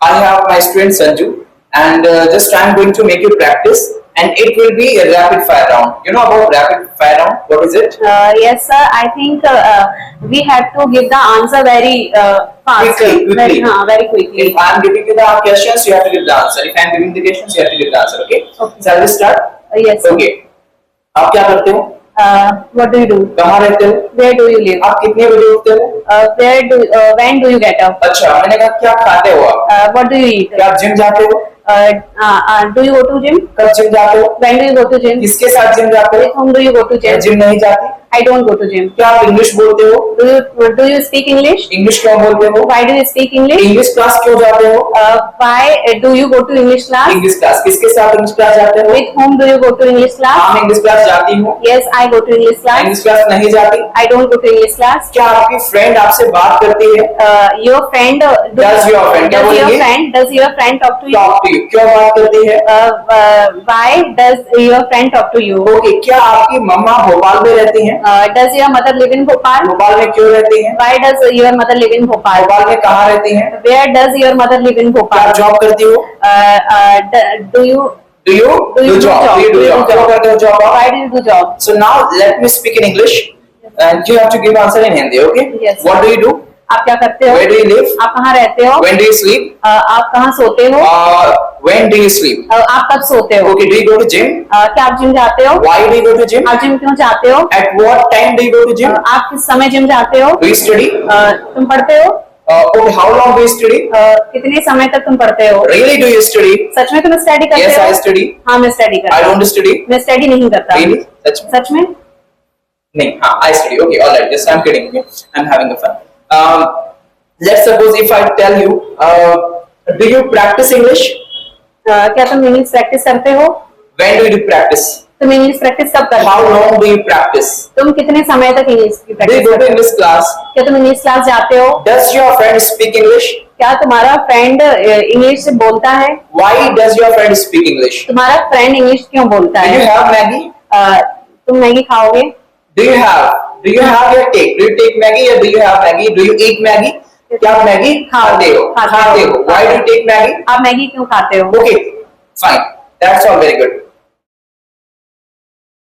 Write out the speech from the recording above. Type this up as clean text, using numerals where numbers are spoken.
I have my student Sanju, and just I'm going to make you practice, and it will be a rapid fire round. You know about rapid fire round? What is it? Yes, sir. I think we have to give the answer very fast, Quickly. very quickly. If I'm giving you the questions, you have to give the answer. If I'm giving the questions, you have to give the answer. Okay? Okay. Shall we start? Yes, sir. Okay. आप क्या करते हो? What do you do? कहाँ रहते हो? Where do you live? आप कितने बजे उठते हो? When do you get up? अच्छा, मैंने कहा क्या खाते हो आप? What do you eat? क्या आप जिम जाते हो? Do you go to gym? कब जिम जाते हो? When do you go to gym? किसके साथ जिम जाते हो? With whom do you go to मैं gym? जिम नहीं जाती। I don't go to gym. क्या आप इंग्लिश बोलते हो? Do you speak English? English क्यों बोलते हो? Why do you speak English? English class क्यों जाते हो? Why do you go to English class? English class किसके साथ इंग्लिश क्लास जाते हो? With whom do you go to English class? हाँ, मैं इंग्लिश क्लास जाती हूँ। Yes, I go to English मैं class. इंग्लिश क्लास नहीं जाती। I don't go to English class. क्या आपकी फ्रेंड आपसे बात करती है? Your friend Does your friend? क्या बोलेंगे? does your friend talk to you? Talk to you. क्यों बात करती है? Why does your friend talk to you? Okay, क्या आपकी मम्मा भोपाल में रहती हैं? Does your mother live in Bhopal? Bhopal में क्यों रहती हैं? Why does your mother live in Bhopal? Bhopal में कहाँ रहती हैं? Where does your mother live in क्या Bhopal? जॉब करती हो? Do you Do you Do you do do job? job? Do you do Do you job? do क्यों job? करते हो job? why do you do job? So now let me speak in English, and you have to give answer in Hindi. Okay? Yes. What do you do? आप क्या करते हो? Where do you live? आप कहाँ रहते हो? When do you sleep? आप कहाँ सोते हो? When do you sleep? आप कब सोते हो? Okay. Do you go to gym? क्या आप जिम जाते हो? Why do you go to gym? आप जिम क्यों जाते हो? At what time do you go to gym? आप किस समय जिम जाते हो? Do you study? तुम पढ़ते हो? Okay. How long do you study? कितने समय तक तुम पढ़ते हो? Really, do you study? सच में तुम स्टडी करते Yes, हो? I study. हाँ, मैं स्टडी करता I हूँ। don't study. मैं स्टडी नहीं करता। Really? सच में? सच में? नहीं, हाँ, I study. Okay, all right. Just I'm kidding. Okay, I'm having a fun. Let's suppose if I tell you, do you practice English? क्या तुम इंग्लिश प्रैक्टिस करते हो? When do you practice? तुम इंग्लिश प्रैक्टिस कब करते How हो? long do you practice? तुम कितने समय तक इंग्लिश की Do you practice go to करते हो? English class? क्या तुम इंग्लिश क्लास जाते हो? Does your friend speak English? क्या तुम्हारा फ्रेंड इंग्लिश बोलता है? Why does your friend speak English? तुम्हारा फ्रेंड इंग्लिश क्यों बोलता Do you है? have Maggie? तुम मैगी खाओगे? Do you have your cake? Do you take Maggie or do you have Maggie? Do you eat Maggie? क्या आप Maggi खाते हो? खाते हो। Why do you take Maggie? आप मैगी क्यों खाते हो? Okay, fine. That's all very good.